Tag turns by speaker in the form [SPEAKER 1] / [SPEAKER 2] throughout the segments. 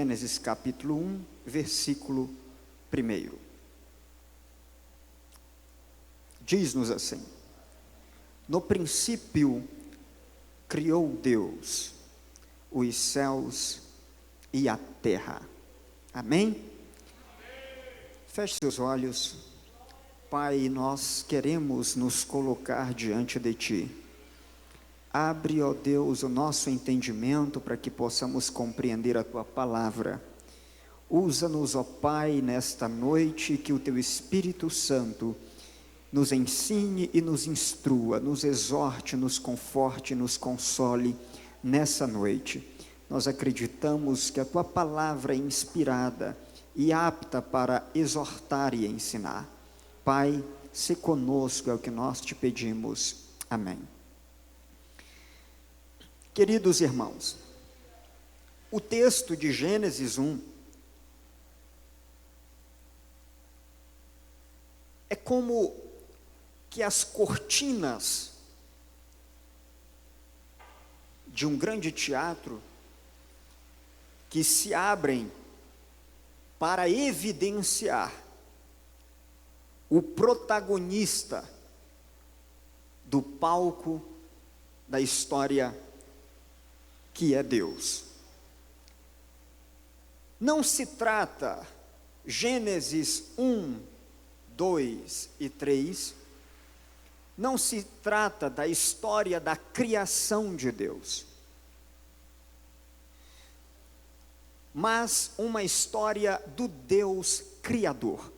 [SPEAKER 1] Gênesis capítulo 1, versículo 1. Diz-nos assim: no princípio criou Deus os céus e a terra. Amém? Feche seus olhos. Pai, nós queremos nos colocar diante de Ti. Abre, ó Deus, o nosso entendimento para que possamos compreender a Tua palavra. Usa-nos, ó Pai, nesta noite, que o Teu Espírito Santo nos ensine e nos instrua, nos exorte, nos conforte, nos console nessa noite. Nós acreditamos que a Tua palavra é inspirada e apta para exortar e ensinar. Pai, se conosco, é o que nós te pedimos. Amém. Queridos irmãos, o texto de Gênesis 1 é como que as cortinas de um grande teatro que se abrem para evidenciar o protagonista do palco da história, que é Deus. Não se trata, Gênesis 1, 2 e 3, não se trata da história da criação de Deus, mas uma história do Deus Criador.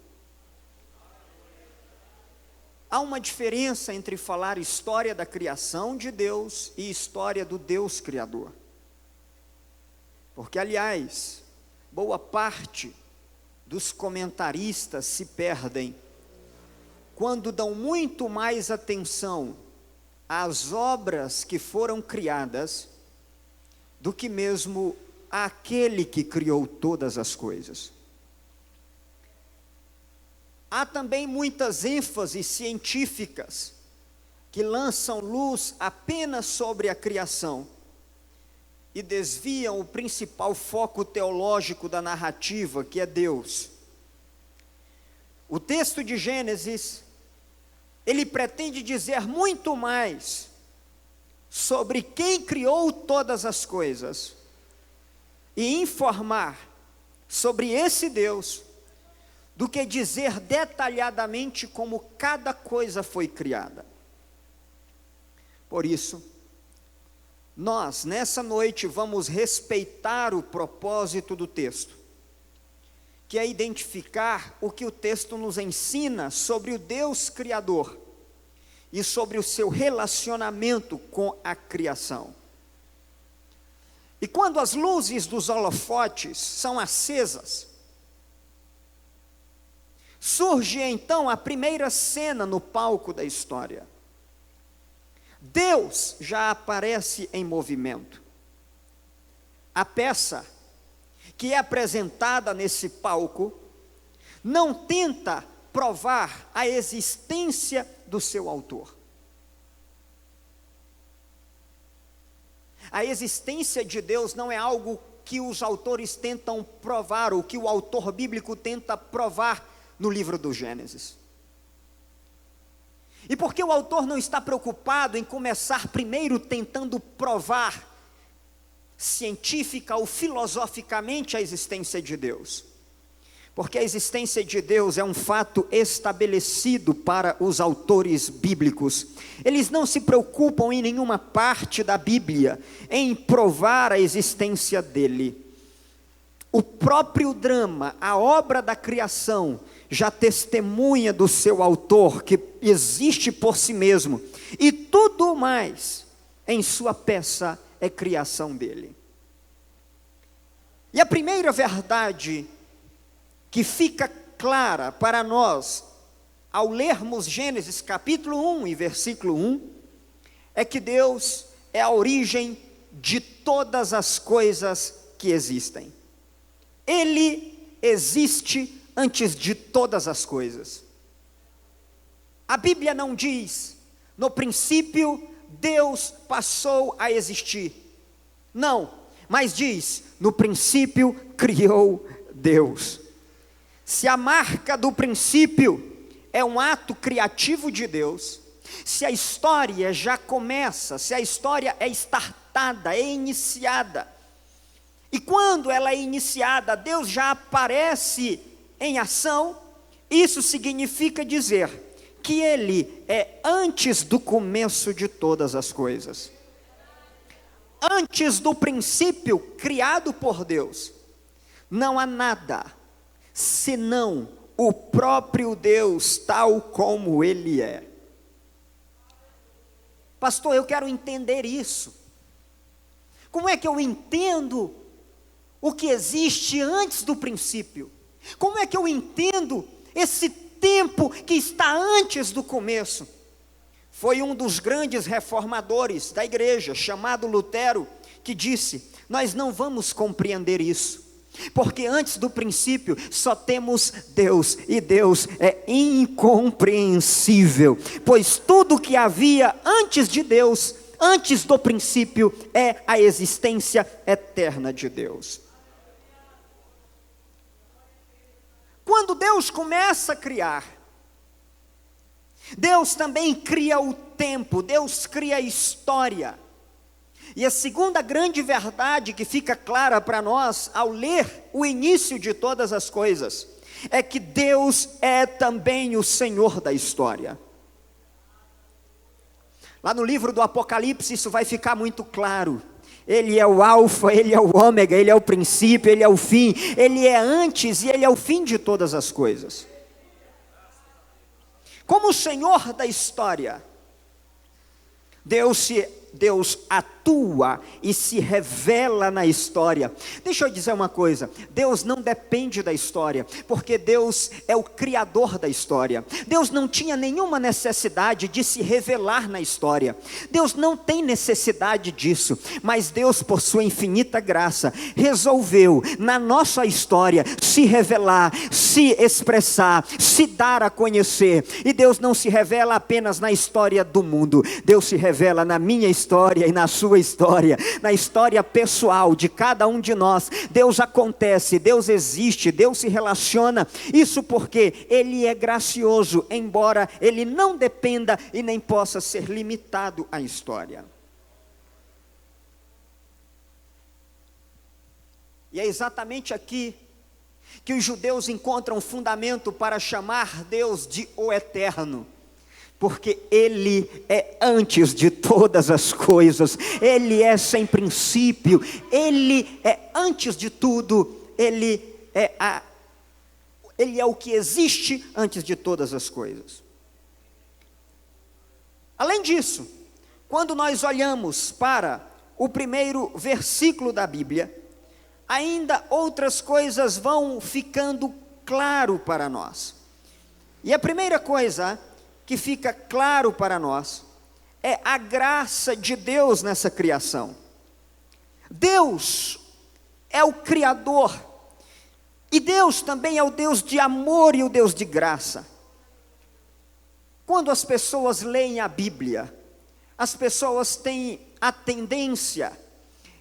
[SPEAKER 1] Há uma diferença entre falar história da criação de Deus e história do Deus Criador. Porque, aliás, boa parte dos comentaristas se perdem quando dão muito mais atenção às obras que foram criadas do que mesmo àquele que criou todas as coisas. Há também muitas ênfases científicas que lançam luz apenas sobre a criação e desviam o principal foco teológico da narrativa, que é Deus. O texto de Gênesis, ele pretende dizer muito mais sobre quem criou todas as coisas e informar sobre esse Deus, do que dizer detalhadamente como cada coisa foi criada. Por isso, nós, nessa noite, vamos respeitar o propósito do texto, que é identificar o que o texto nos ensina sobre o Deus Criador e sobre o seu relacionamento com a criação. E quando as luzes dos holofotes são acesas, surge então a primeira cena no palco da história. Deus já aparece em movimento. A peça que é apresentada nesse palco não tenta provar a existência do seu autor. A existência de Deus não é algo que os autores tentam provar, ou que o autor bíblico tenta provar no livro do Gênesis. E porque o autor não está preocupado em começar primeiro tentando provar científica ou filosoficamente a existência de Deus? Porque a existência de Deus é um fato estabelecido para os autores bíblicos. Eles não se preocupam em nenhuma parte da Bíblia em provar a existência dele. O próprio drama, a obra da criação, já testemunha do seu autor, que existe por si mesmo, e tudo mais em sua peça é criação dele. E a primeira verdade que fica clara para nós, ao lermos Gênesis capítulo 1 e versículo 1, é que Deus é a origem de todas as coisas que existem. Ele existe antes de todas as coisas. A Bíblia não diz, no princípio Deus passou a existir. Não, mas diz: no princípio criou Deus. Se a marca do princípio é um ato criativo de Deus, se a história já começa, se a história é startada, é iniciada, e quando ela é iniciada, Deus já aparece em ação, isso significa dizer que Ele é antes do começo de todas as coisas. Antes do princípio criado por Deus, não há nada senão o próprio Deus tal como Ele é. Pastor, eu quero entender isso. Como é que eu entendo o que existe antes do princípio? Como é que eu entendo esse tempo que está antes do começo? Foi um dos grandes reformadores da igreja, chamado Lutero, que disse: nós não vamos compreender isso, porque antes do princípio só temos Deus, e Deus é incompreensível, pois tudo que havia antes de Deus, antes do princípio, é a existência eterna de Deus. Quando Deus começa a criar, Deus também cria o tempo, Deus cria a história. E a segunda grande verdade que fica clara para nós ao ler o início de todas as coisas, é que Deus é também o Senhor da história. Lá no livro do Apocalipse isso vai ficar muito claro. Ele é o alfa, Ele é o ômega, Ele é o princípio, Ele é o fim, Ele é antes e Ele é o fim de todas as coisas. Como o Senhor da história, Deus atua e se revela na história. Deixa eu dizer uma coisa: Deus não depende da história, porque Deus é o criador da história. Deus não tinha nenhuma necessidade de se revelar na história. Deus não tem necessidade disso, mas Deus, por sua infinita graça, resolveu na nossa história se revelar, se expressar, se dar a conhecer. E Deus não se revela apenas na história do mundo, Deus se revela na minha história e na sua história, na história pessoal de cada um de nós. Deus acontece, Deus existe, Deus se relaciona. Isso porque Ele é gracioso, embora Ele não dependa e nem possa ser limitado à história. E é exatamente aqui que os judeus encontram fundamento para chamar Deus de o Eterno, porque Ele é antes de todas as coisas, Ele é sem princípio, Ele é antes de tudo, Ele é o que existe antes de todas as coisas. Além disso, quando nós olhamos para o primeiro versículo da Bíblia, ainda outras coisas vão ficando claro para nós. E a primeira coisa que fica claro para nós é a graça de Deus nessa criação. Deus é o Criador, e Deus também é o Deus de amor e o Deus de graça. Quando as pessoas leem a Bíblia, as pessoas têm a tendência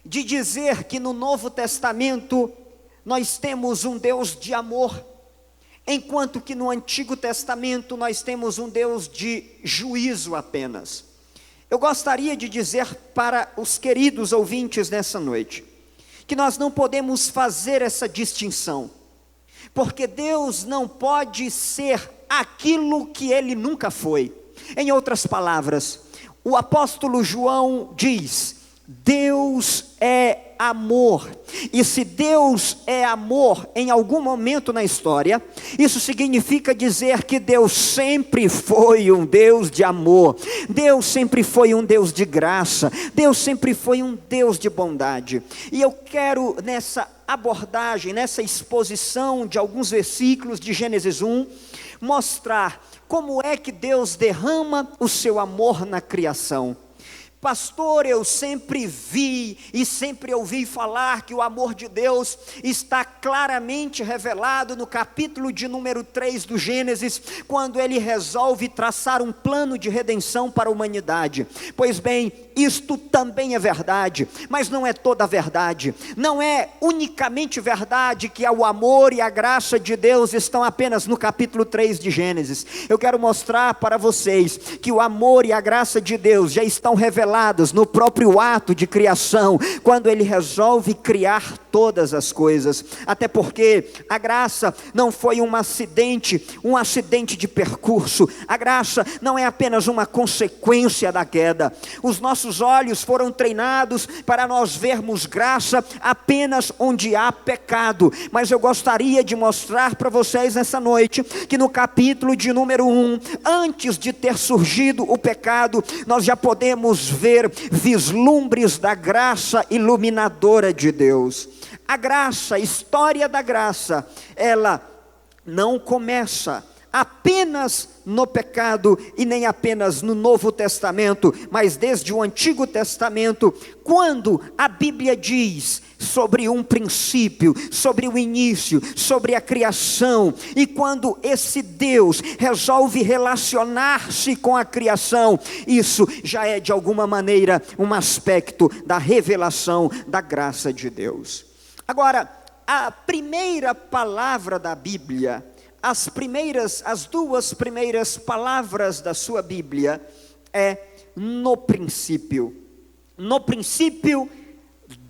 [SPEAKER 1] de dizer que no Novo Testamento nós temos um Deus de amor, enquanto que no Antigo Testamento nós temos um Deus de juízo apenas. Eu gostaria de dizer para os queridos ouvintes nessa noite, que nós não podemos fazer essa distinção, porque Deus não pode ser aquilo que Ele nunca foi. Em outras palavras, o apóstolo João diz: Deus é amor, e se Deus é amor em algum momento na história, isso significa dizer que Deus sempre foi um Deus de amor, Deus sempre foi um Deus de graça, Deus sempre foi um Deus de bondade. E eu quero nessa abordagem, nessa exposição de alguns versículos de Gênesis 1, mostrar como é que Deus derrama o seu amor na criação. Pastor, eu sempre vi e sempre ouvi falar que o amor de Deus está claramente revelado no capítulo de número 3 do Gênesis, quando ele resolve traçar um plano de redenção para a humanidade. Pois bem, isto também é verdade, mas não é toda a verdade. Não é unicamente verdade que o amor e a graça de Deus estão apenas no capítulo 3 de Gênesis. Eu quero mostrar para vocês que o amor e a graça de Deus já estão revelados no próprio ato de criação, quando ele resolve criar todas as coisas. Até porque a graça não foi um acidente de percurso. A graça não é apenas uma consequência da queda. Os nossos olhos foram treinados para nós vermos graça apenas onde há pecado. Mas eu gostaria de mostrar para vocês nessa noite que no capítulo de número 1, antes de ter surgido o pecado, nós já podemos ver vislumbres da graça iluminadora de Deus. A graça, a história da graça, ela não começa apenas no pecado e nem apenas no Novo Testamento, mas desde o Antigo Testamento, quando a Bíblia diz sobre um princípio, sobre o início, sobre a criação, e quando esse Deus resolve relacionar-se com a criação, isso já é de alguma maneira um aspecto da revelação da graça de Deus. Agora, a primeira palavra da Bíblia, as duas primeiras palavras da sua Bíblia é no princípio. No princípio,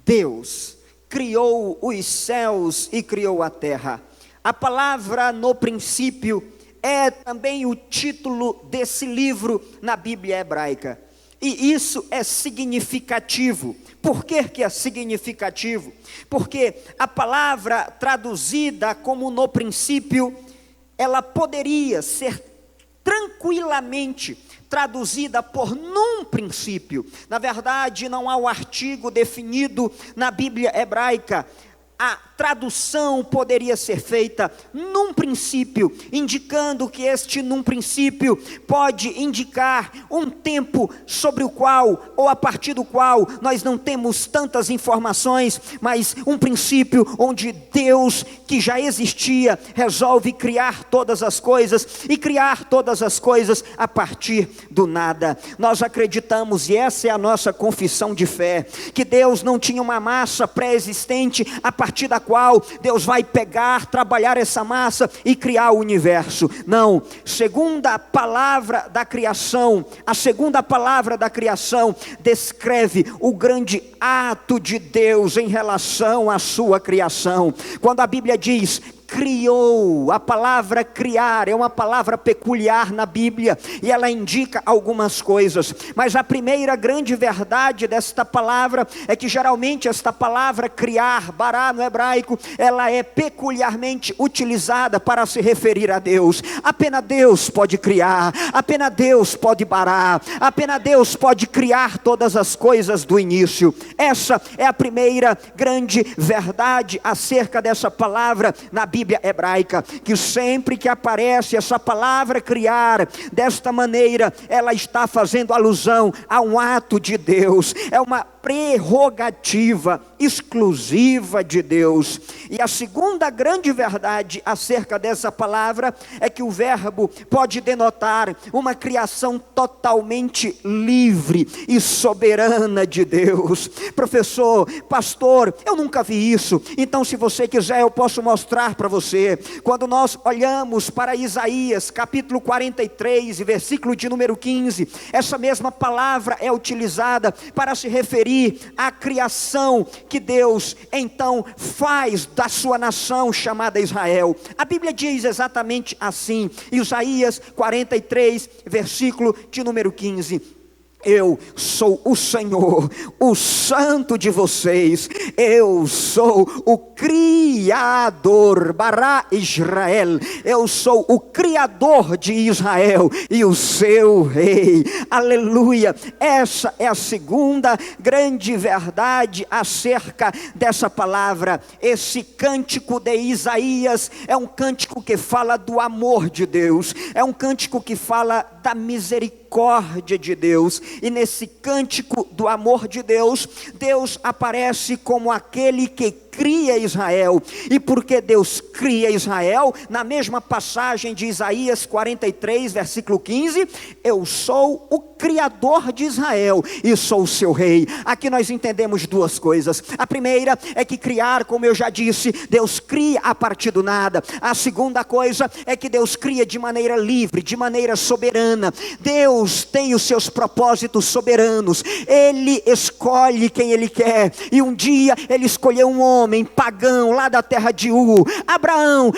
[SPEAKER 1] Deus criou os céus e criou a terra. A palavra no princípio é também o título desse livro na Bíblia hebraica. E isso é significativo. Por que é significativo? Porque a palavra traduzida como no princípio, ela poderia ser tranquilamente traduzida por num princípio. Na verdade, não há um artigo definido na Bíblia hebraica. A tradução poderia ser feita num princípio, indicando que este num princípio pode indicar um tempo sobre o qual, ou a partir do qual, nós não temos tantas informações, mas um princípio onde Deus, que já existia, resolve criar todas as coisas, e criar todas as coisas a partir do nada. Nós acreditamos, e essa é a nossa confissão de fé, que Deus não tinha uma massa pré-existente, a partir da qual Deus vai pegar, trabalhar essa massa e criar o universo. Não, segunda palavra da criação, a segunda palavra da criação descreve o grande ato de Deus em relação à sua criação. Quando a Bíblia diz criou, a palavra criar é uma palavra peculiar na Bíblia, e ela indica algumas coisas, mas a primeira grande verdade desta palavra é que geralmente esta palavra criar, bará no hebraico, ela é peculiarmente utilizada para se referir a Deus. Apenas Deus pode criar, apenas Deus pode barar, apenas Deus pode criar todas as coisas do início. Essa é a primeira grande verdade acerca dessa palavra na Bíblia hebraica, que sempre que aparece essa palavra criar, desta maneira, ela está fazendo alusão a um ato de Deus, é uma prerrogativa exclusiva de Deus. E a segunda grande verdade acerca dessa palavra é que o verbo pode denotar uma criação totalmente livre e soberana de Deus. Professor, pastor, eu nunca vi isso. Então, se você quiser, eu posso mostrar para você. Quando nós olhamos para Isaías capítulo 43 e versículo de número 15, essa mesma palavra é utilizada para se referir à criação que Deus então faz da sua nação chamada Israel. A Bíblia diz exatamente assim, Isaías 43, versículo de número 15: eu sou o Senhor, o Santo de vocês, eu sou o Criador, Bará Israel, eu sou o Criador de Israel e o seu Rei, aleluia. Essa é a segunda grande verdade acerca dessa palavra. Esse cântico de Isaías é um cântico que fala do amor de Deus, é um cântico que fala da misericórdia misericórdia de Deus. E nesse cântico do amor de Deus, Deus aparece como aquele que cria Israel. E porque Deus cria Israel, na mesma passagem de Isaías 43, versículo 15, eu sou o Criador de Israel e sou o seu rei. Aqui nós entendemos duas coisas. A primeira é que criar, como eu já disse, Deus cria a partir do nada. A segunda coisa é que Deus cria de maneira livre, de maneira soberana. Deus tem os seus propósitos soberanos. Ele escolhe quem Ele quer. E um dia Ele escolheu um homem pagão lá da terra de Ur, Abraão,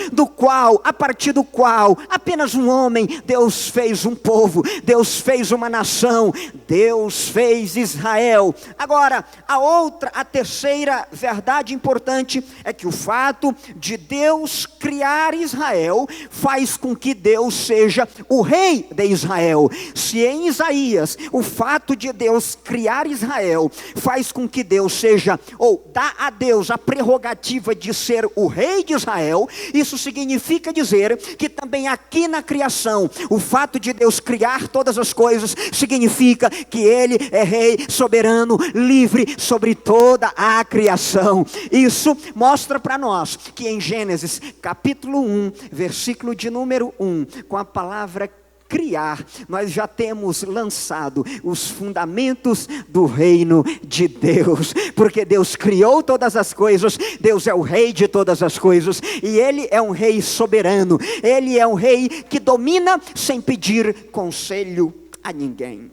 [SPEAKER 1] a partir do qual apenas um homem, Deus fez um povo, Deus fez uma nação, Deus fez Israel. Agora, a terceira verdade importante é que o fato de Deus criar Israel faz com que Deus seja o rei de Israel. Se em Isaías o fato de Deus criar Israel faz com que Deus seja, ou dá a Deus a prerrogativa de ser o rei de Israel, isso significa dizer que também aqui na criação, o fato de Deus criar todas as coisas significa que Ele é rei soberano, livre sobre toda a criação. Isso mostra para nós que em Gênesis capítulo 1, versículo de número 1, com a palavra criar, nós já temos lançado os fundamentos do reino de Deus, porque Deus criou todas as coisas, Deus é o rei de todas as coisas, e Ele é um rei soberano, Ele é um rei que domina sem pedir conselho a ninguém.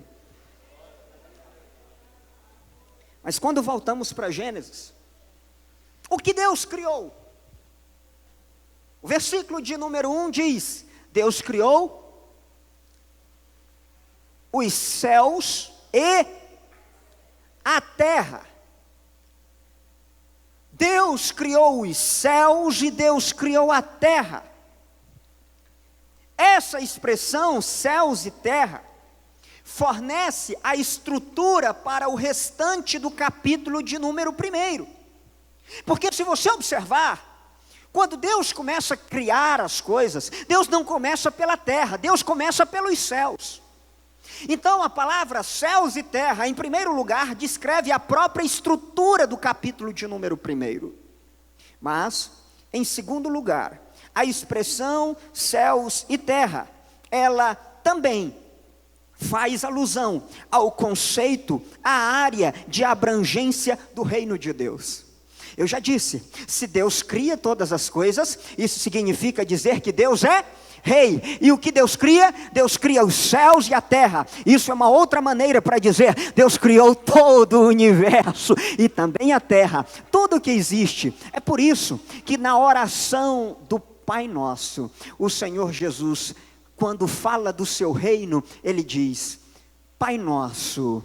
[SPEAKER 1] Mas quando voltamos para Gênesis, o que Deus criou? O versículo de número 1 diz: Deus criou os céus e a terra. Deus criou os céus e Deus criou a terra. Essa expressão, céus e terra, fornece a estrutura para o restante do capítulo de número 1. Porque se você observar, quando Deus começa a criar as coisas, Deus não começa pela terra, Deus começa pelos céus. Então a palavra céus e terra, em primeiro lugar, descreve a própria estrutura do capítulo de número 1. Mas, em segundo lugar, a expressão céus e terra, ela também faz alusão ao conceito, à área de abrangência do reino de Deus. Eu já disse, se Deus cria todas as coisas, isso significa dizer que Deus é rei. E o que Deus cria? Deus cria os céus e a terra. Isso é uma outra maneira para dizer, Deus criou todo o universo e também a terra, tudo que existe. É por isso que na oração do Pai Nosso, o Senhor Jesus, quando fala do seu reino, Ele diz: Pai Nosso,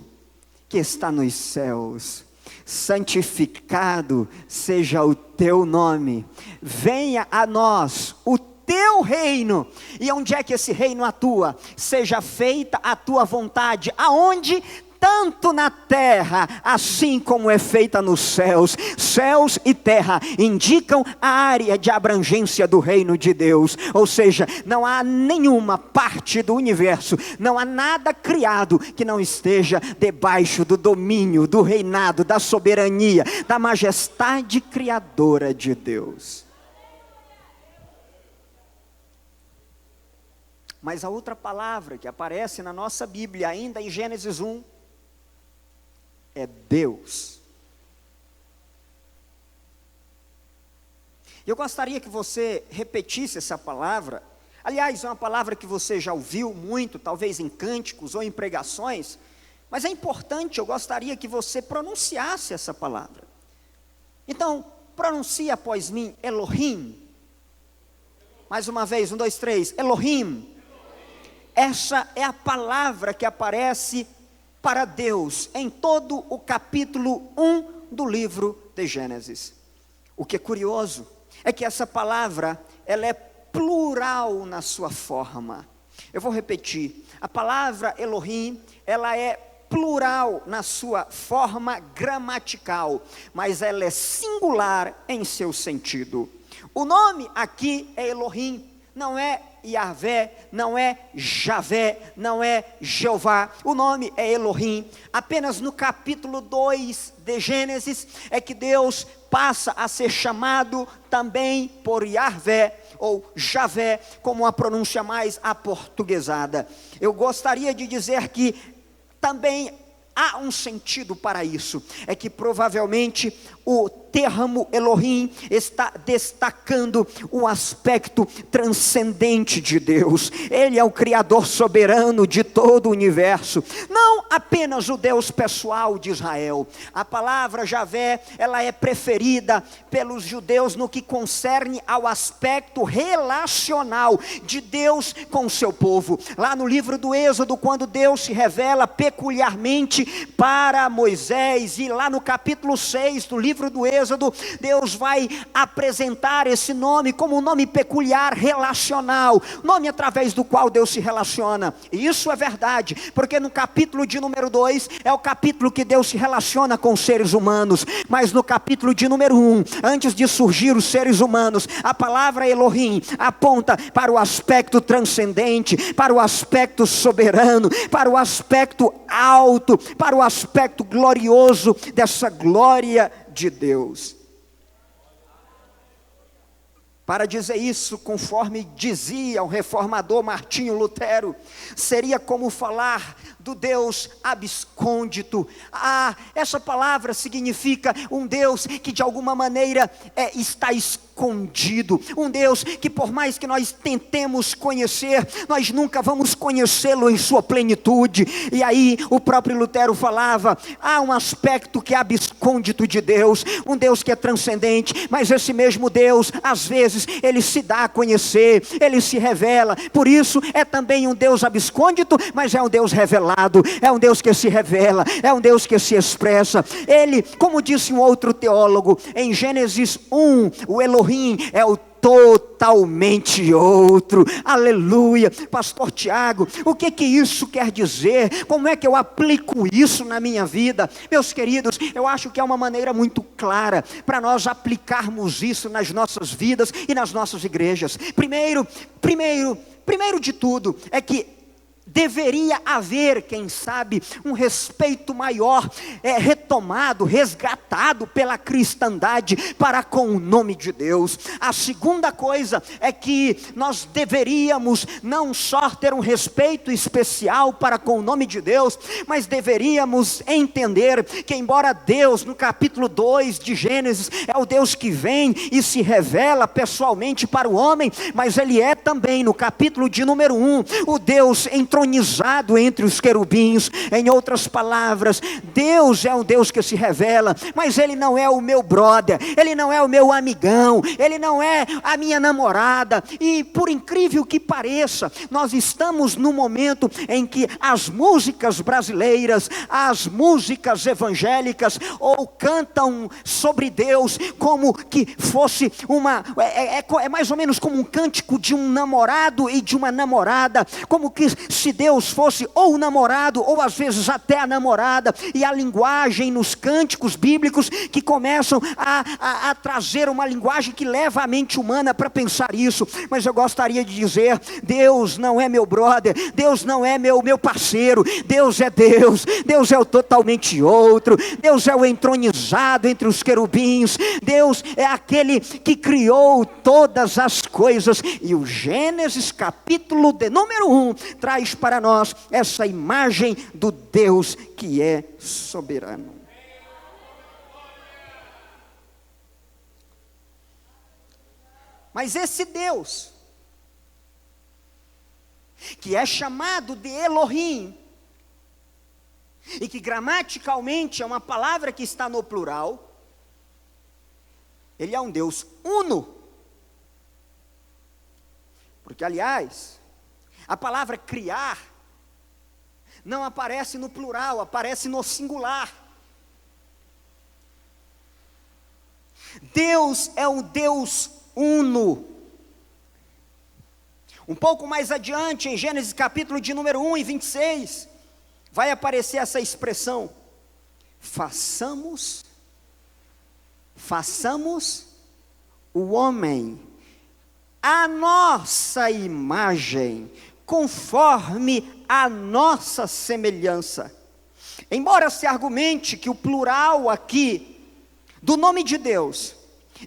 [SPEAKER 1] que está nos céus, santificado seja o teu nome, venha a nós o teu reino. E onde é que esse reino atua? Seja feita a tua vontade, aonde? Tanto na terra, assim como é feita nos céus. Céus e terra indicam a área de abrangência do reino de Deus. Ou seja, não há nenhuma parte do universo, não há nada criado que não esteja debaixo do domínio, do reinado, da soberania, da majestade criadora de Deus. Mas a outra palavra que aparece na nossa Bíblia, ainda em Gênesis 1, é Deus. Eu gostaria que você repetisse essa palavra. Aliás, é uma palavra que você já ouviu muito, talvez em cânticos ou em pregações, mas é importante, eu gostaria que você pronunciasse essa palavra. Então, pronuncie após mim, Elohim. Mais uma vez, 1, 2, 3, Elohim. Essa é a palavra que aparece para Deus em todo o capítulo 1 do livro de Gênesis. O que é curioso é que essa palavra, ela é plural na sua forma. Eu vou repetir, a palavra Elohim, ela é plural na sua forma gramatical, mas ela é singular em seu sentido. O nome aqui é Elohim. não é Yahvé, não é Javé, não é Jeová, o nome é Elohim. Apenas no capítulo 2 de Gênesis é que Deus passa a ser chamado também por Yahvé, ou Javé, como a pronúncia mais aportuguesada. Eu gostaria de dizer que também há um sentido para isso, é que provavelmente o termo Elohim está destacando o aspecto transcendente de Deus. Ele é o Criador soberano de todo o universo, não apenas o Deus pessoal de Israel. A palavra Javé, ela é preferida pelos judeus no que concerne ao aspecto relacional de Deus com o seu povo. Lá no livro do Êxodo, quando Deus se revela peculiarmente para Moisés, e lá no capítulo 6 do livro do Êxodo, Deus vai apresentar esse nome como um nome peculiar, relacional, nome através do qual Deus se relaciona. E isso é verdade, porque no capítulo de número 2, é o capítulo que Deus se relaciona com os seres humanos, mas no capítulo de número 1, antes de surgir os seres humanos, a palavra Elohim aponta para o aspecto transcendente, para o aspecto soberano, para o aspecto alto, para o aspecto glorioso dessa glória de Deus. Para dizer isso, conforme dizia o reformador Martinho Lutero, seria como falar do Deus abscôndito. Essa palavra significa um Deus que de alguma maneira está escondido, um Deus que por mais que nós tentemos conhecer, nós nunca vamos conhecê-lo em sua plenitude. E aí o próprio Lutero falava, há um aspecto que é abscôndito de Deus, um Deus que é transcendente, mas esse mesmo Deus, às vezes, ele se dá a conhecer, ele se revela. Por isso é também um Deus abscôndito, mas é um Deus revelado, é um Deus que se revela, é um Deus que se expressa. Ele, como disse um outro teólogo, em Gênesis 1, o Elohim é o totalmente outro. Aleluia. Pastor Tiago, o que isso quer dizer? Como é que eu aplico isso na minha vida? Meus queridos, eu acho que é uma maneira muito clara para nós aplicarmos isso nas nossas vidas e nas nossas igrejas. Primeiro de tudo, é que deveria haver, quem sabe, um respeito maior, retomado, resgatado pela cristandade para com o nome de Deus. A segunda coisa é que nós deveríamos não só ter um respeito especial para com o nome de Deus, mas deveríamos entender que embora Deus, no capítulo 2 de Gênesis, é o Deus que vem e se revela pessoalmente para o homem, mas Ele é também, no capítulo de número 1, o Deus entronizado entre os querubins. Em outras palavras, Deus é um Deus que se revela, mas Ele não é o meu brother, Ele não é o meu amigão, Ele não é a minha namorada. E por incrível que pareça, nós estamos no momento em que as músicas brasileiras, as músicas evangélicas, ou cantam sobre Deus como que fosse é mais ou menos como um cântico de um namorado e de uma namorada, como que se Deus fosse ou o namorado, ou às vezes até a namorada. E a linguagem nos cânticos bíblicos que começam a trazer uma linguagem que leva a mente humana para pensar isso. Mas eu gostaria de dizer, Deus não é meu brother, Deus não é meu parceiro, Deus é Deus, Deus é o totalmente outro, Deus é o entronizado entre os querubins, Deus é aquele que criou todas as coisas. E o Gênesis capítulo de número 1 traz para nós essa imagem do Deus que é soberano. Mas esse Deus, que é chamado de Elohim, e que gramaticalmente é uma palavra que está no plural, Ele é um Deus uno. Porque, aliás, a palavra criar não aparece no plural, aparece no singular. Deus é um Deus uno. Um pouco mais adiante, em Gênesis capítulo de número 1 e 26, vai aparecer essa expressão: façamos o homem a nossa imagem, conforme a nossa semelhança. Embora se argumente que o plural aqui, do nome de Deus,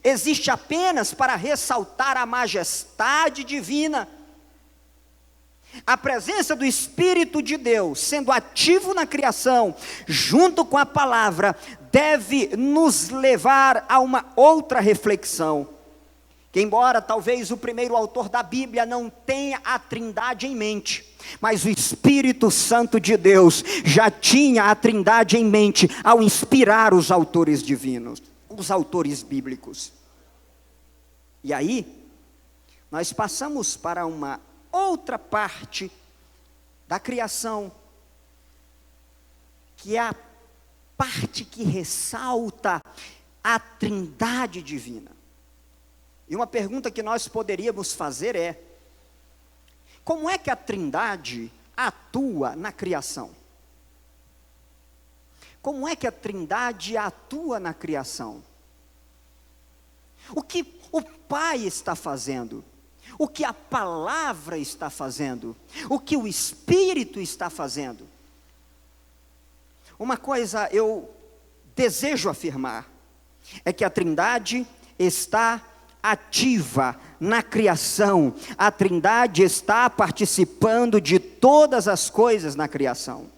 [SPEAKER 1] existe apenas para ressaltar a majestade divina, a presença do Espírito de Deus, sendo ativo na criação, junto com a palavra, deve nos levar a uma outra reflexão. Que embora talvez o primeiro autor da Bíblia não tenha a Trindade em mente, mas o Espírito Santo de Deus já tinha a Trindade em mente ao inspirar os autores divinos, os autores bíblicos. E aí, nós passamos para uma outra parte da criação, que é a parte que ressalta a Trindade divina. E uma pergunta que nós poderíamos fazer é: como é que a Trindade atua na criação? Como é que a Trindade atua na criação? O que o Pai está fazendo? O que a palavra está fazendo? O que o Espírito está fazendo? Uma coisa eu desejo afirmar, é que a Trindade está ativa na criação. A Trindade está participando de todas as coisas na criação.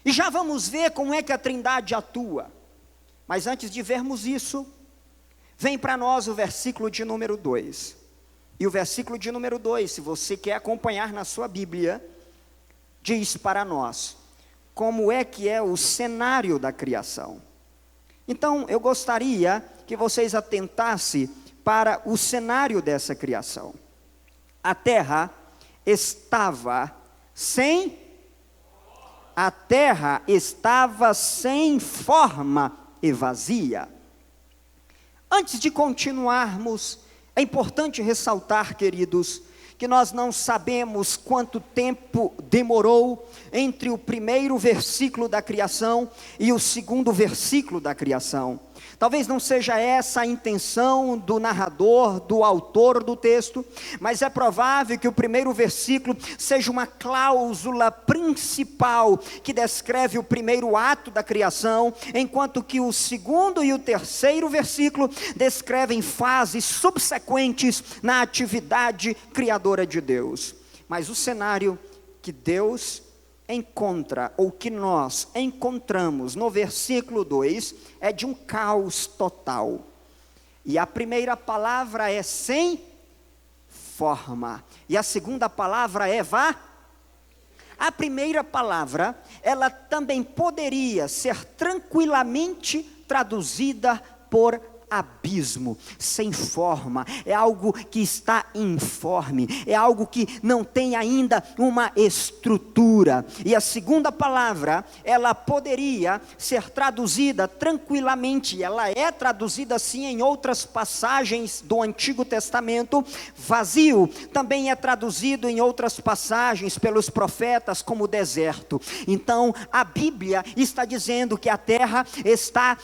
[SPEAKER 1] E já vamos ver como é que a Trindade atua. Mas antes de vermos isso, vem para nós o versículo de número 2. E o versículo de número 2, se você quer acompanhar na sua Bíblia, diz para nós como é que é o cenário da criação. Então, eu gostaria que vocês atentassem para o cenário dessa criação. A terra estava sem forma e vazia. Antes de continuarmos, é importante ressaltar, queridos, que nós não sabemos quanto tempo demorou entre o primeiro versículo da criação e o segundo versículo da criação. Talvez não seja essa a intenção do narrador, do autor do texto, mas é provável que o primeiro versículo seja uma cláusula principal que descreve o primeiro ato da criação, enquanto que o segundo e o terceiro versículo descrevem fases subsequentes na atividade criadora de Deus. Mas o cenário que Deus encontra, ou que nós encontramos no versículo 2, é de um caos total. E a primeira palavra é sem forma, e a segunda palavra é vá. A primeira palavra, ela também poderia ser tranquilamente traduzida por abismo, sem forma, é algo que está informe, é algo que não tem ainda uma estrutura. E a segunda palavra, ela poderia ser traduzida tranquilamente, ela é traduzida assim em outras passagens do Antigo Testamento, vazio, também é traduzido em outras passagens pelos profetas como deserto. Então a Bíblia está dizendo que a terra está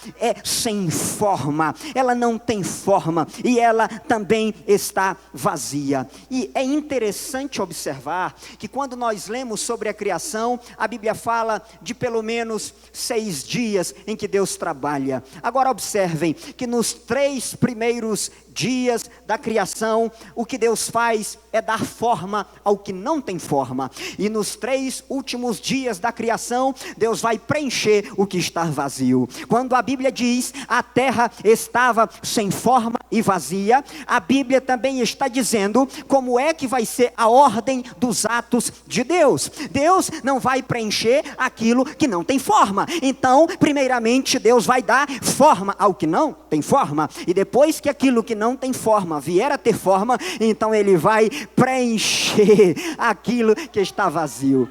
[SPEAKER 1] sem forma, ela não tem forma, e ela também está vazia. E é interessante observar que quando nós lemos sobre a criação, a Bíblia fala de pelo menos 6 dias em que Deus trabalha. Agora observem que nos 3 primeiros dias da criação, o que Deus faz é dar forma ao que não tem forma, e nos 3 últimos dias da criação, Deus vai preencher o que está vazio. Quando a Bíblia diz a terra estava sem forma e vazia, a Bíblia também está dizendo como é que vai ser a ordem dos atos de Deus. Deus não vai preencher aquilo que não tem forma. Então, primeiramente, Deus vai dar forma ao que não tem forma, e depois que aquilo que não tem forma vier a ter forma, então Ele vai preencher aquilo que está vazio.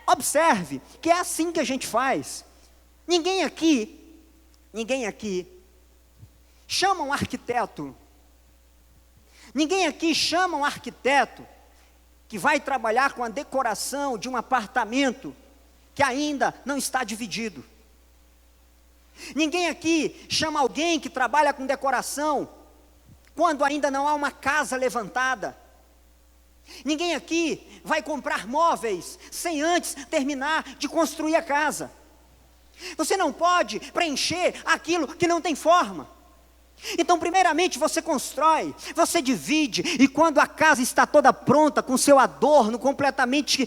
[SPEAKER 1] Observe que é assim que a gente faz. Ninguém aqui chama um arquiteto. Ninguém aqui chama um arquiteto que vai trabalhar com a decoração de um apartamento que ainda não está dividido. Ninguém aqui chama alguém que trabalha com decoração quando ainda não há uma casa levantada. Ninguém aqui vai comprar móveis sem antes terminar de construir a casa. Você não pode preencher aquilo que não tem forma. Então, primeiramente, você constrói, você divide, e quando a casa está toda pronta, com seu adorno completamente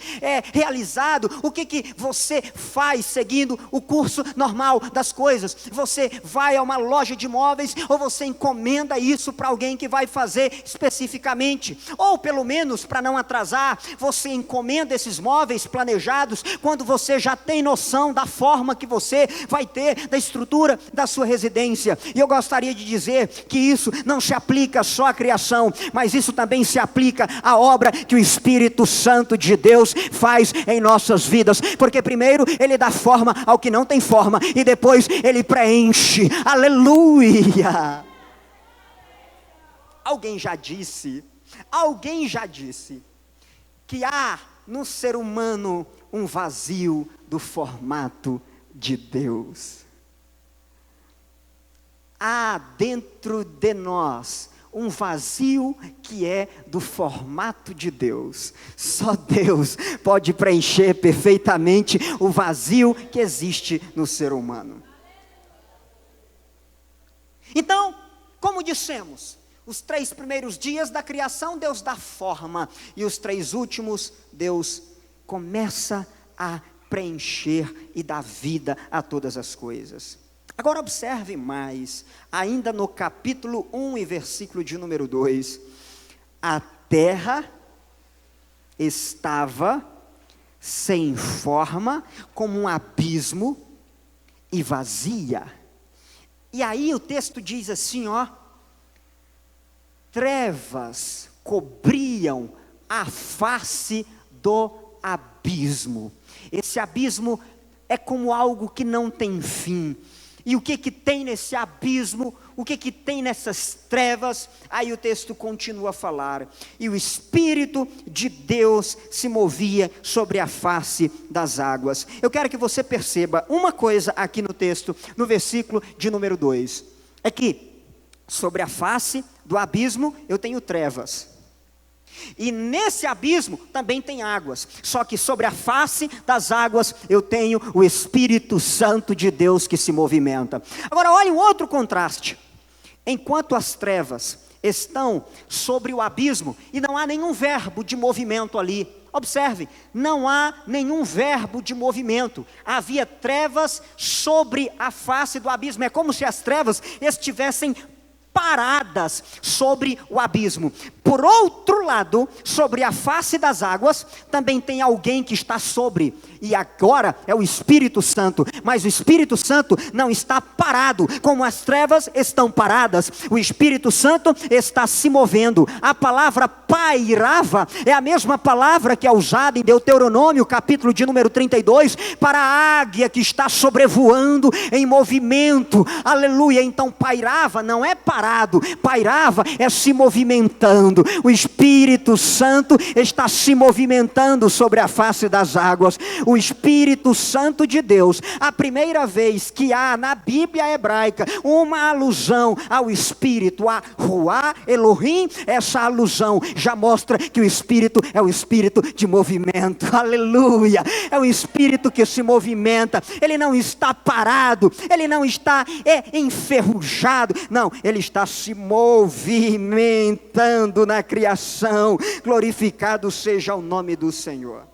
[SPEAKER 1] realizado, o que você faz seguindo o curso normal das coisas? Você vai a uma loja de móveis, ou você encomenda isso para alguém que vai fazer especificamente, ou pelo menos, para não atrasar, você encomenda esses móveis planejados, quando você já tem noção da forma que você vai ter, da estrutura da sua residência. E eu gostaria de dizer que isso não se aplica só à criação, mas isso também se aplica à obra que o Espírito Santo de Deus faz em nossas vidas, porque primeiro Ele dá forma ao que não tem forma, e depois Ele preenche. Aleluia! Alguém já disse que há no ser humano um vazio do formato de Deus. Há dentro de nós um vazio que é do formato de Deus. Só Deus pode preencher perfeitamente o vazio que existe no ser humano. Então, como dissemos, os 3 primeiros dias da criação Deus dá forma, e os 3 últimos Deus começa a preencher e dar vida a todas as coisas. Agora observe mais, ainda no capítulo 1 e versículo de número 2, a terra estava sem forma, como um abismo, e vazia. E aí o texto diz assim, trevas cobriam a face do abismo. Esse abismo é como algo que não tem fim. E o que tem nesse abismo, o que tem nessas trevas? Aí o texto continua a falar: e o Espírito de Deus se movia sobre a face das águas. Eu quero que você perceba uma coisa aqui no texto, no versículo de número 2. É que sobre a face do abismo eu tenho trevas. E nesse abismo também tem águas, só que sobre a face das águas eu tenho o Espírito Santo de Deus que se movimenta. Agora olhe um outro contraste. Enquanto as trevas estão sobre o abismo e não há nenhum verbo de movimento ali, observe, não há nenhum verbo de movimento. Havia trevas sobre a face do abismo. É como se as trevas estivessem paradas sobre o abismo. Por outro lado, sobre a face das águas, também tem alguém que está sobre, e agora é o Espírito Santo, mas o Espírito Santo não está parado, como as trevas estão paradas, o Espírito Santo está se movendo. A palavra pairava é a mesma palavra que é usada em Deuteronômio, capítulo de número 32, para a águia que está sobrevoando em movimento, aleluia. Então pairava não é parado, pairava é se movimentando. O Espírito Santo está se movimentando sobre a face das águas. O Espírito Santo de Deus, a primeira vez que há na Bíblia hebraica uma alusão ao Espírito, a Ruá Elohim, essa alusão já mostra que o Espírito é o Espírito de movimento, aleluia, é o Espírito que se movimenta. Ele não está parado, ele não está enferrujado, não, ele está se movimentando na criação. Glorificado seja o nome do Senhor.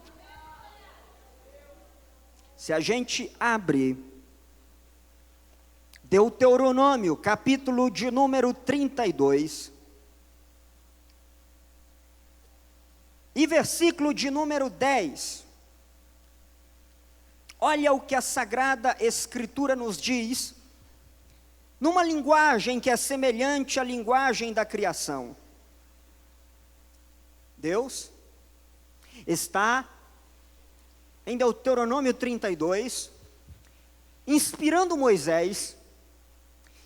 [SPEAKER 1] Se a gente abre Deuteronômio, capítulo de número 32, e versículo de número 10, olha o que a Sagrada Escritura nos diz, numa linguagem que é semelhante à linguagem da criação. Deus está em Deuteronômio 32, inspirando Moisés,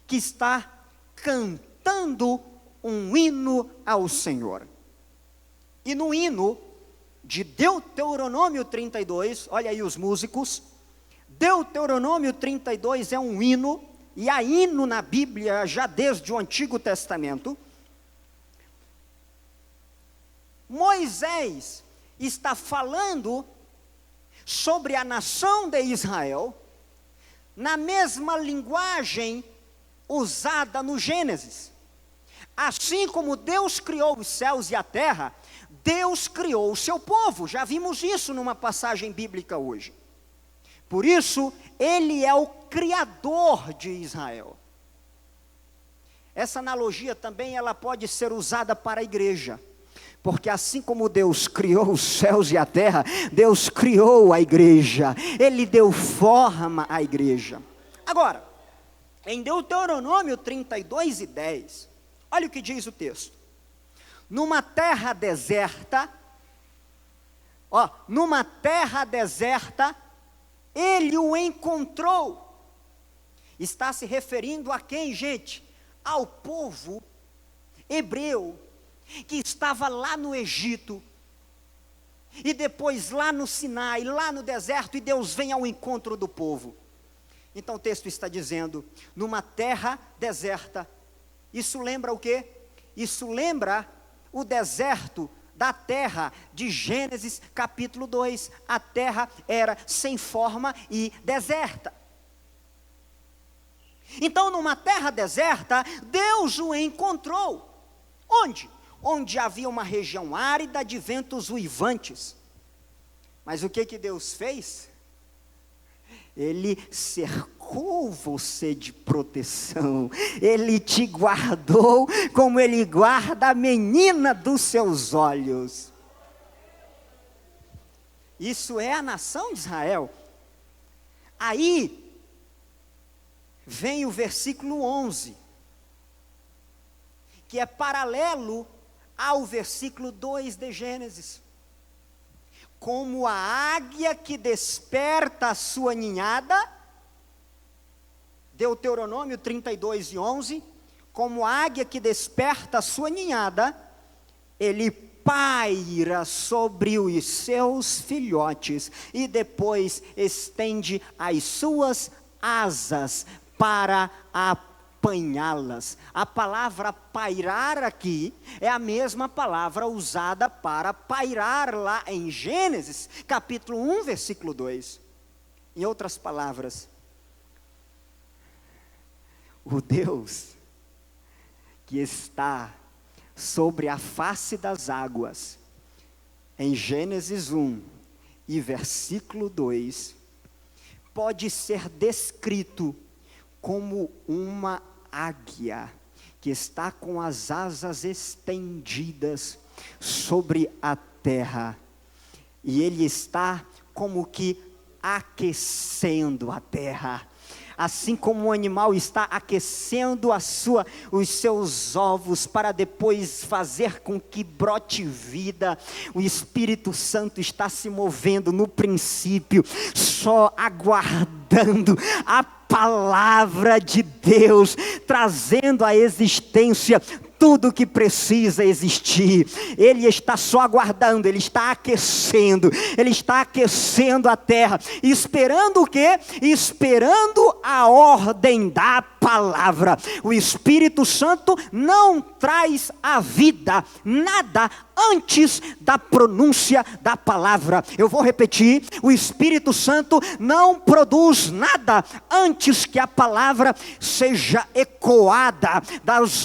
[SPEAKER 1] que está cantando um hino ao Senhor. E no hino de Deuteronômio 32, olha aí os músicos, Deuteronômio 32 é um hino, e há hino na Bíblia já desde o Antigo Testamento, Moisés está falando sobre a nação de Israel, na mesma linguagem usada no Gênesis. Assim como Deus criou os céus e a terra, Deus criou o seu povo. Já vimos isso numa passagem bíblica hoje. Por isso, Ele é o Criador de Israel. Essa analogia também ela pode ser usada para a igreja. Porque assim como Deus criou os céus e a terra, Deus criou a igreja. Ele deu forma à igreja. Agora, em Deuteronômio 32:10, olha o que diz o texto. Numa terra deserta, ele o encontrou. Está se referindo a quem, gente? Ao povo hebreu, que estava lá no Egito, e depois lá no Sinai, lá no deserto, e Deus vem ao encontro do povo. Então o texto está dizendo, numa terra deserta. Isso lembra o quê? Isso lembra o deserto da terra de Gênesis capítulo 2. A terra era sem forma e deserta. Então numa terra deserta, Deus o encontrou. Onde? Onde havia uma região árida de ventos uivantes. Mas o que Deus fez? Ele cercou você de proteção. Ele te guardou como Ele guarda a menina dos seus olhos. Isso é a nação de Israel. Aí vem o versículo 11, que é paralelo ao versículo 2 de Gênesis. Como a águia que desperta a sua ninhada, Deuteronômio 32:11, como a águia que desperta a sua ninhada, ele paira sobre os seus filhotes, e depois estende as suas asas para apanhá-las. A palavra pairar aqui é a mesma palavra usada para pairar lá em Gênesis, capítulo 1, versículo 2. Em outras palavras, o Deus que está sobre a face das águas, em Gênesis 1 e versículo 2, pode ser descrito como uma águia que está com as asas estendidas sobre a terra, e ele está como que aquecendo a terra. Assim como o animal está aquecendo os seus ovos para depois fazer com que brote vida, o Espírito Santo está se movendo no princípio, só aguardando a palavra de Deus, trazendo à existência tudo que precisa existir. Ele está só aguardando, ele está aquecendo a terra, esperando o quê? Esperando a ordem da palavra. O Espírito Santo não traz à vida nada antes da pronúncia da palavra. Eu vou repetir: o Espírito Santo não produz nada antes que a palavra seja ecoada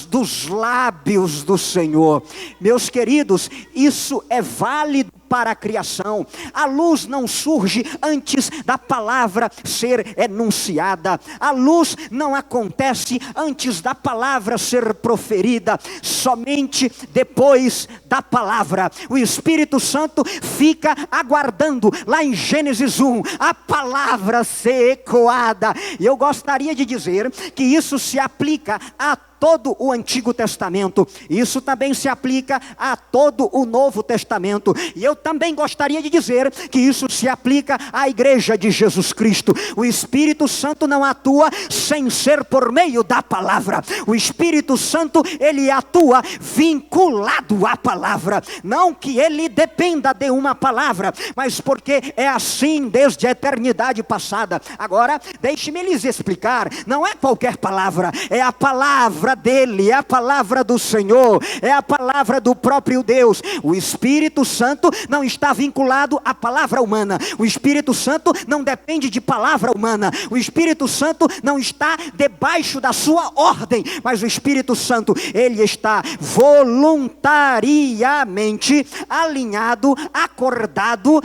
[SPEAKER 1] dos lábios do Senhor. Meus queridos, isso é válido para a criação. A luz não surge antes da palavra ser enunciada. A luz não acontece antes da palavra ser proferida. Somente depois da palavra. O Espírito Santo fica aguardando lá em Gênesis 1 a palavra ser ecoada. E eu gostaria de dizer que isso se aplica a todo o Antigo Testamento. Isso também se aplica a todo o Novo Testamento. E eu também gostaria de dizer que isso se aplica à igreja de Jesus Cristo. O Espírito Santo não atua sem ser por meio da palavra. O Espírito Santo, ele atua vinculado à palavra. Não que ele dependa de uma palavra, mas porque é assim desde a eternidade passada. Agora, deixe-me lhes explicar. Não é qualquer palavra, é a palavra palavra dele, é a palavra do Senhor, é a palavra do próprio Deus. O Espírito Santo não está vinculado à palavra humana. O Espírito Santo não depende de palavra humana. O Espírito Santo não está debaixo da sua ordem, mas o Espírito Santo, ele está voluntariamente alinhado, acordado,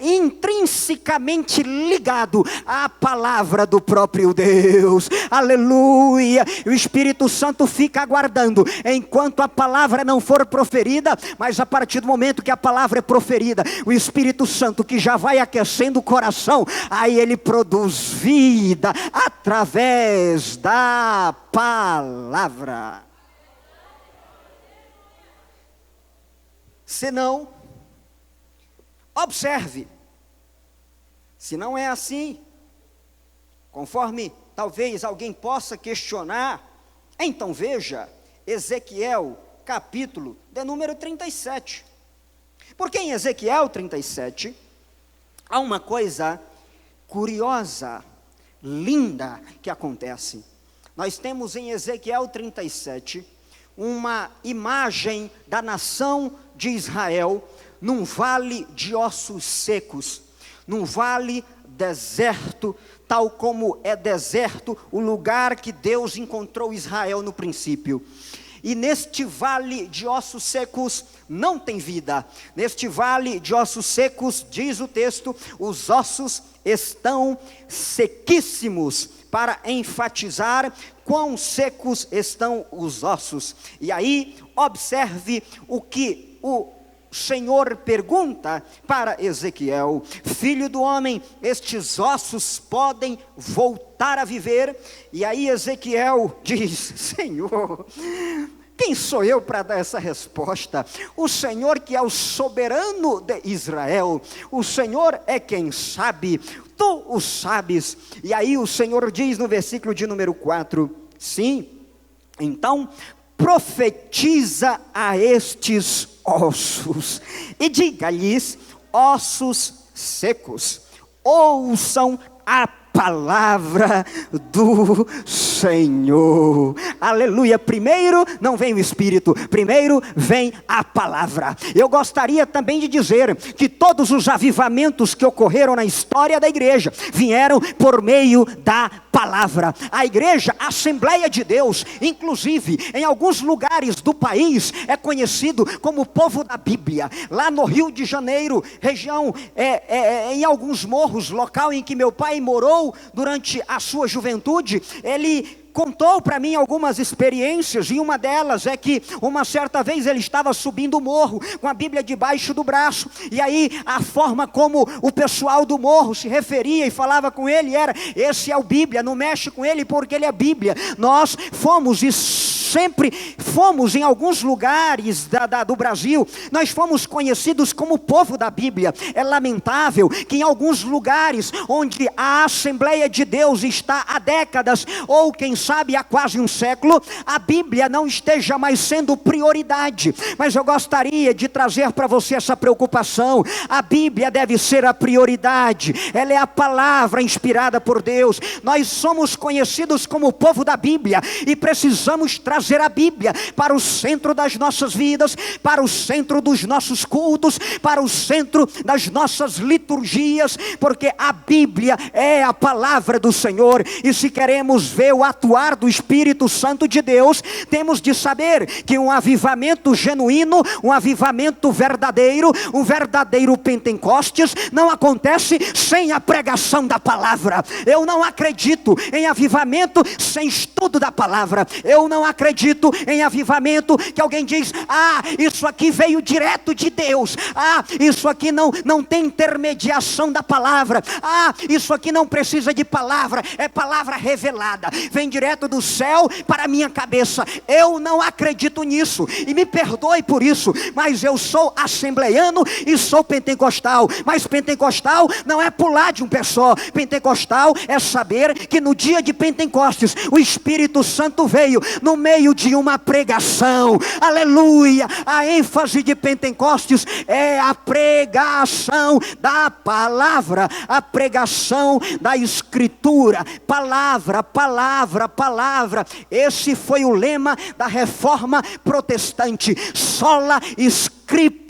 [SPEAKER 1] intrinsecamente ligado à palavra do próprio Deus. Aleluia! O Espírito Santo fica aguardando enquanto a palavra não for proferida, mas a partir do momento que a palavra é proferida, o Espírito Santo, que já vai aquecendo o coração, aí ele produz vida através da palavra. Senão, observe, se não é assim, conforme talvez alguém possa questionar, então veja Ezequiel capítulo de número 37. Porque em Ezequiel 37 há uma coisa curiosa, linda que acontece. Nós temos em Ezequiel 37 uma imagem da nação de Israel num vale de ossos secos, num vale deserto, tal como é deserto o lugar que Deus encontrou Israel no princípio. E neste vale de ossos secos não tem vida. Neste vale de ossos secos, diz o texto, os ossos estão sequíssimos, para enfatizar quão secos estão os ossos. E aí, observe o que o Senhor pergunta para Ezequiel: filho do homem, estes ossos podem voltar a viver? E aí Ezequiel diz: Senhor, quem sou eu para dar essa resposta? O Senhor que é o soberano de Israel, o Senhor é quem sabe, tu o sabes. E aí o Senhor diz no versículo de número 4, sim, então profetiza a estes ossos e diga-lhes: ossos secos, ouçam a palavra do Senhor. Aleluia. Primeiro não vem o Espírito, primeiro vem a palavra. Eu gostaria também de dizer que todos os avivamentos que ocorreram na história da igreja vieram por meio da palavra. A igreja, a Assembleia de Deus, inclusive em alguns lugares do país, é conhecido como o povo da Bíblia. Lá no Rio de Janeiro, região, em alguns morros, local em que meu pai morou durante a sua juventude, ele contou para mim algumas experiências, e uma delas é que uma certa vez ele estava subindo o morro com a Bíblia debaixo do braço, e aí a forma como o pessoal do morro se referia e falava com ele era: esse é o Bíblia, não mexe com ele porque ele é Bíblia. Nós fomos e sempre fomos em alguns lugares do Brasil, nós fomos conhecidos como o povo da Bíblia. É lamentável que em alguns lugares onde a Assembleia de Deus está há décadas, ou quem sabe há quase um século, a Bíblia não esteja mais sendo prioridade. Mas eu gostaria de trazer para você essa preocupação. A Bíblia deve ser a prioridade. Ela é a palavra inspirada por Deus. Nós somos conhecidos como o povo da Bíblia e precisamos trazer a Bíblia para o centro das nossas vidas, para o centro dos nossos cultos, para o centro das nossas liturgias, porque a Bíblia é a palavra do Senhor. E se queremos ver o atuar do Espírito Santo de Deus, temos de saber que um avivamento genuíno, um avivamento verdadeiro, um verdadeiro Pentecostes não acontece sem a pregação da palavra. Eu não acredito em avivamento sem estudo da palavra. Eu não acredito em avivamento que alguém diz: ah, isso aqui veio direto de Deus, ah, isso aqui não tem intermediação da palavra, ah, isso aqui não precisa de palavra, é palavra revelada, vem direto do céu para a minha cabeça. Eu não acredito nisso, e me perdoe por isso, mas eu sou assembleiano e sou pentecostal. Mas pentecostal não é pular de um pé só. Pentecostal é saber que no dia de Pentecostes o Espírito Santo veio no meio meio de uma pregação. Aleluia! A ênfase de Pentecostes é a pregação da palavra, a pregação da Escritura. Palavra, palavra, palavra. Esse foi o lema da Reforma Protestante. Sola Scriptura.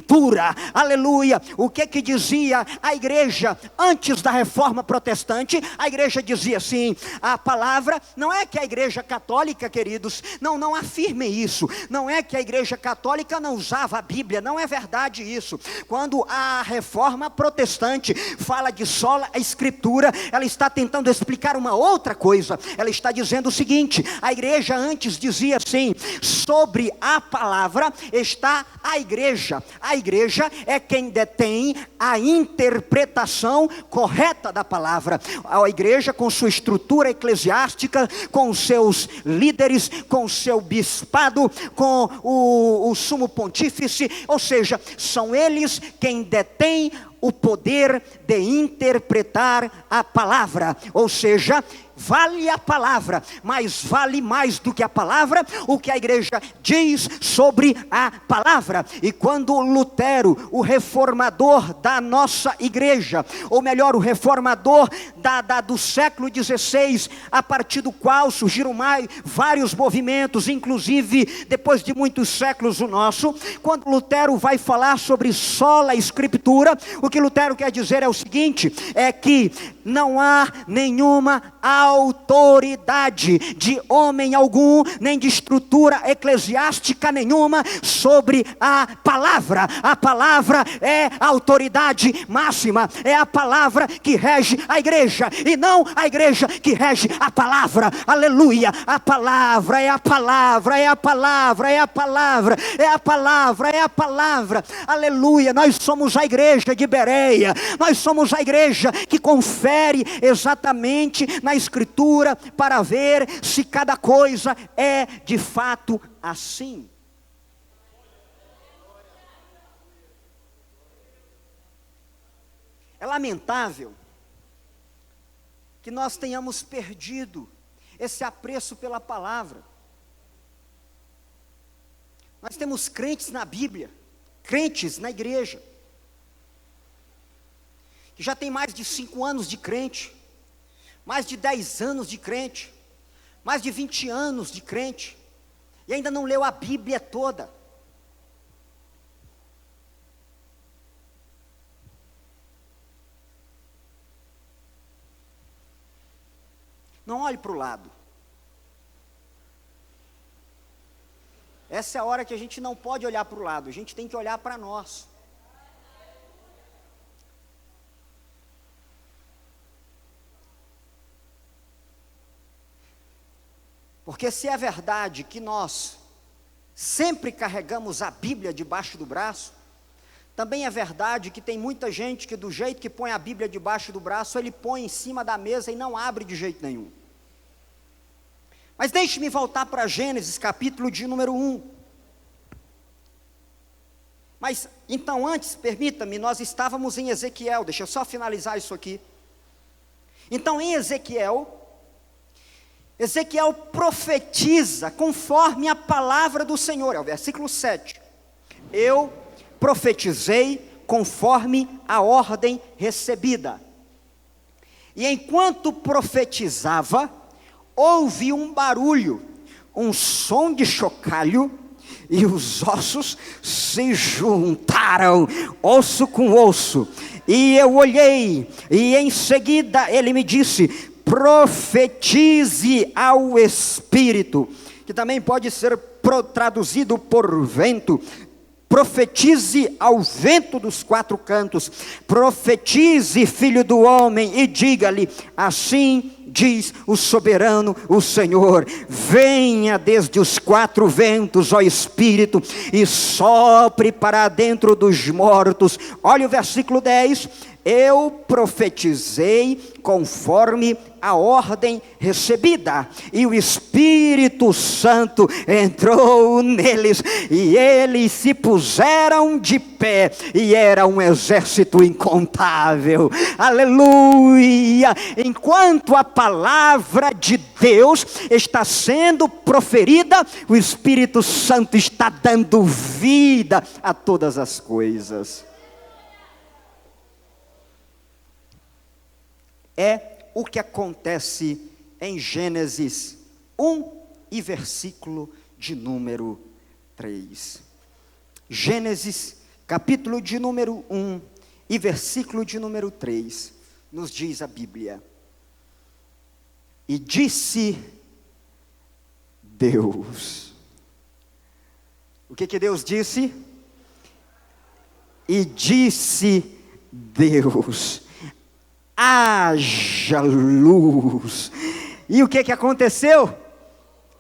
[SPEAKER 1] Aleluia. O que dizia a igreja antes da Reforma Protestante? A igreja dizia assim: a palavra, não é que a igreja católica, queridos, não afirme isso, não é que a igreja católica não usava a Bíblia, não é verdade isso. Quando a Reforma Protestante fala de sola Escritura, ela está tentando explicar uma outra coisa. Ela está dizendo o seguinte: a igreja antes dizia assim: sobre a palavra está a igreja. A igreja é quem detém a interpretação correta da palavra. A igreja, com sua estrutura eclesiástica, com os seus líderes, com o seu bispado, com o sumo pontífice, ou seja, são eles quem detém o poder de interpretar a palavra. Ou seja, vale a palavra, mas vale mais do que a palavra o que a igreja diz sobre a palavra. E quando Lutero, o reformador da nossa igreja, ou melhor, o reformador do século XVI, a partir do qual surgiram vários movimentos, inclusive depois de muitos séculos o nosso, quando Lutero vai falar sobre sola Escritura, o que Lutero quer dizer é o seguinte: é que não há nenhuma autoridade de homem algum, nem de estrutura eclesiástica nenhuma sobre a palavra. A palavra é a autoridade máxima, é a palavra que rege a igreja, e não a igreja que rege a palavra. Aleluia! A palavra é a palavra, é a palavra, é a palavra, é a palavra, é a palavra. Aleluia! Nós somos a igreja de Bereia, nós somos a igreja que confere exatamente na Escritura para ver se cada coisa é de fato assim. É lamentável que nós tenhamos perdido esse apreço pela palavra. Nós temos crentes na Bíblia, crentes na igreja, que já tem mais de 5 anos de crente, mais de 10 anos de crente, mais de 20 anos de crente, e ainda não leu a Bíblia toda. Não olhe para o lado. Essa é a hora que a gente não pode olhar para o lado, a gente tem que olhar para nós. Porque se é verdade que nós sempre carregamos a Bíblia debaixo do braço, também é verdade que tem muita gente que do jeito que põe a Bíblia debaixo do braço, ele põe em cima da mesa e não abre de jeito nenhum. Mas deixe-me voltar para Gênesis, capítulo de número 1. Mas, então antes, permita-me, nós estávamos em Ezequiel, deixa eu só finalizar isso aqui. Então em Ezequiel profetiza conforme a palavra do Senhor, é o versículo 7. Eu profetizei conforme a ordem recebida. E enquanto profetizava, houve um barulho, um som de chocalho, e os ossos se juntaram, osso com osso. E eu olhei, e em seguida ele me disse: profetize ao Espírito, que também pode ser traduzido por vento. Profetize ao vento dos 4 cantos. Profetize, filho do homem, e diga-lhe: assim diz o soberano, o Senhor, venha desde os 4 ventos, ó Espírito, e sopre para dentro dos mortos. Olha o versículo 10. Eu profetizei conforme a ordem recebida, e o Espírito Santo entrou neles, e eles se puseram de pé, e era um exército incontável. Aleluia! Enquanto a palavra de Deus está sendo proferida, o Espírito Santo está dando vida a todas as coisas. É o que acontece em Gênesis 1 e versículo de número 3. Gênesis, capítulo de número 1 e versículo de número 3, nos diz a Bíblia: e disse Deus. O que Deus disse? E disse Deus: haja luz. E o que aconteceu?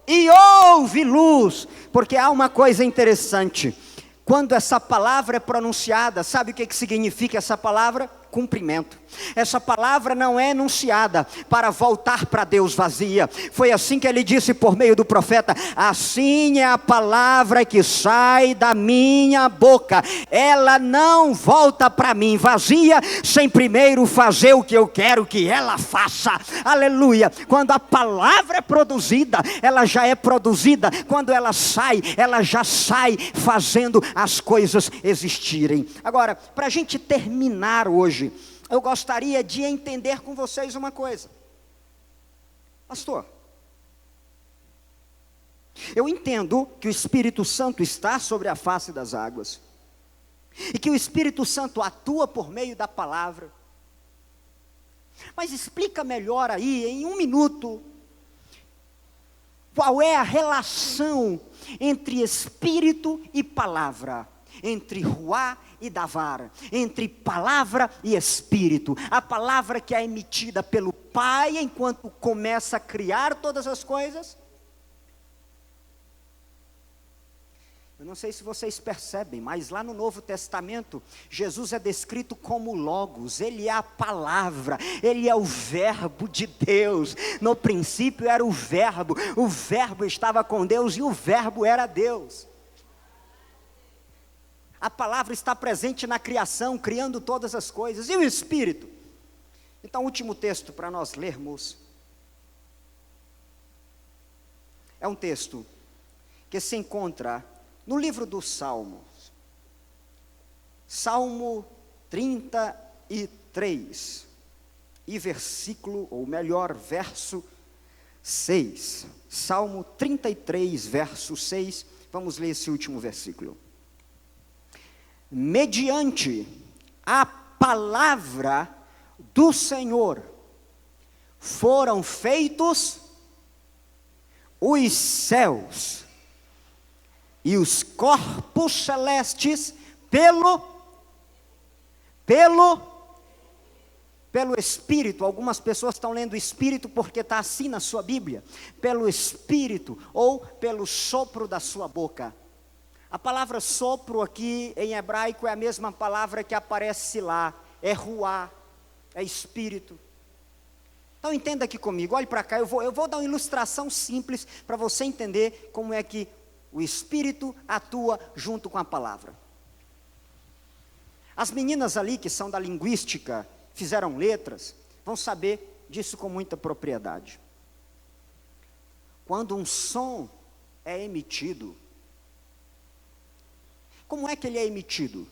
[SPEAKER 1] E houve luz. Porque há uma coisa interessante: quando essa palavra é pronunciada, sabe o que significa essa palavra? Cumprimento. Essa palavra não é enunciada para voltar para Deus vazia. Foi assim que ele disse por meio do profeta: assim é a palavra que sai da minha boca, ela não volta para mim vazia, sem primeiro fazer o que eu quero que ela faça. Aleluia! Quando a palavra é produzida, ela já é produzida. Quando ela já sai fazendo as coisas existirem. Agora, para a gente terminar hoje, eu gostaria de entender com vocês uma coisa. Pastor, eu entendo que o Espírito Santo está sobre a face das águas, e que o Espírito Santo atua por meio da palavra. Mas explica melhor aí, em 1 minuto, qual é a relação entre Espírito e palavra, entre Ruá e Davar, entre palavra e Espírito. A palavra que é emitida pelo Pai enquanto começa a criar todas as coisas. Eu não sei se vocês percebem, mas lá no Novo Testamento, Jesus é descrito como Logos. Ele é a palavra, ele é o verbo de Deus. No princípio era o verbo estava com Deus e o verbo era Deus. A palavra está presente na criação, criando todas as coisas. E o Espírito? Então, o último texto para nós lermos é um texto que se encontra no livro dos Salmos, Salmo 33, e versículo, ou melhor, verso 6. Salmo 33, verso 6, vamos ler esse último versículo. Mediante a palavra do Senhor foram feitos os céus, e os corpos celestes pelo Espírito. Algumas pessoas estão lendo Espírito porque está assim na sua Bíblia. Pelo Espírito, ou pelo sopro da sua boca. A palavra sopro aqui em hebraico é a mesma palavra que aparece lá. É ruá, é Espírito. Então entenda aqui comigo, olhe para cá, eu vou dar uma ilustração simples para você entender como é que o Espírito atua junto com a palavra. As meninas ali que são da linguística, fizeram letras, vão saber disso com muita propriedade. Quando um som é emitido, como é que ele é emitido?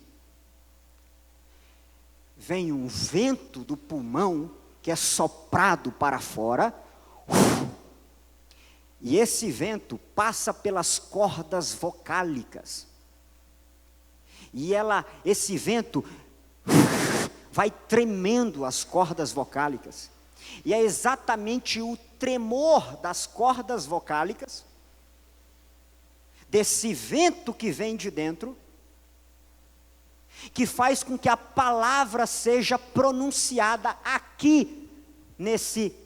[SPEAKER 1] Vem um vento do pulmão que é soprado para fora, e esse vento passa pelas cordas vocálicas. E esse vento vai tremendo as cordas vocálicas. E é exatamente o tremor das cordas vocálicas, desse vento que vem de dentro, que faz com que a palavra seja pronunciada aqui, nesse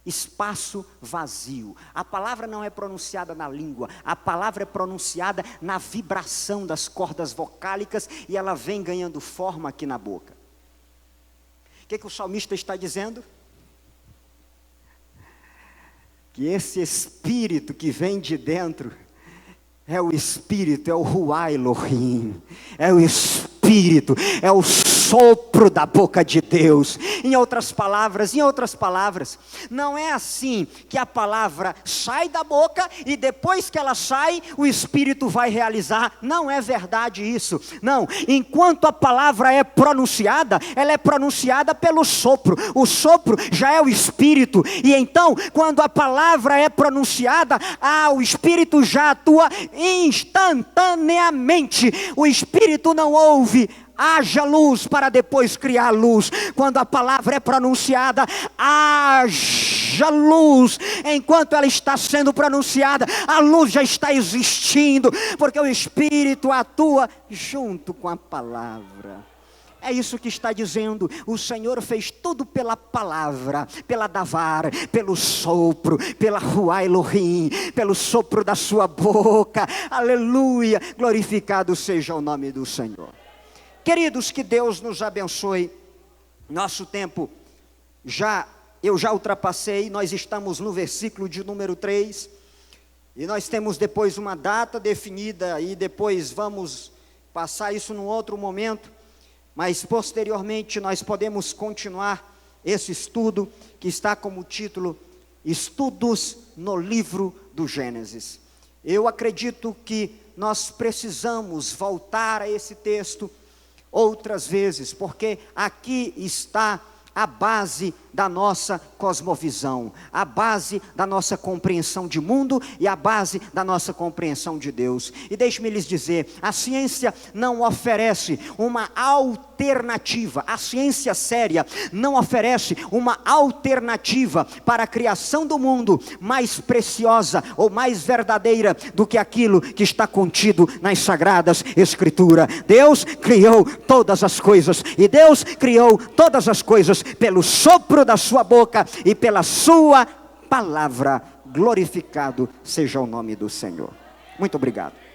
[SPEAKER 1] espaço vazio. A palavra não é pronunciada na língua, a palavra é pronunciada na vibração das cordas vocálicas, e ela vem ganhando forma aqui na boca. O que o salmista está dizendo? que esse espírito que vem de dentro é o espírito, é o Ruá Elohim, é o espírito, é o sopro da boca de Deus. Em outras palavras, não é assim que a palavra sai da boca e depois que ela sai, o espírito vai realizar. Não é verdade isso. Não, enquanto a palavra é pronunciada, ela é pronunciada pelo sopro. O sopro já é o espírito. E então, quando a palavra é pronunciada, o espírito já atua instantaneamente. O espírito não ouve haja luz para depois criar luz. Quando a palavra é pronunciada, haja luz. Enquanto ela está sendo pronunciada, a luz já está existindo, porque o espírito atua junto com a palavra. É isso que está dizendo. O Senhor fez tudo pela palavra, pela davar, pelo sopro, pela Ruá Elohim, pelo sopro da sua boca. Aleluia, glorificado seja o nome do Senhor. Queridos, que Deus nos abençoe. Nosso tempo eu já ultrapassei. Nós estamos no versículo de número 3. E nós temos depois uma data definida. E depois vamos passar isso num outro momento. Mas posteriormente nós podemos continuar esse estudo que está como título Estudos no livro do Gênesis. Eu acredito que nós precisamos voltar a esse texto outras vezes, porque aqui está a base da nossa cosmovisão, a base da nossa compreensão de mundo e a base da nossa compreensão de Deus. E deixe-me lhes dizer, a ciência não oferece uma alternativa, a ciência séria não oferece uma alternativa para a criação do mundo mais preciosa ou mais verdadeira do que aquilo que está contido nas Sagradas Escrituras. Deus criou todas as coisas, e Deus criou todas as coisas pelo sopro da sua boca e pela sua palavra. Glorificado seja o nome do Senhor. Muito obrigado.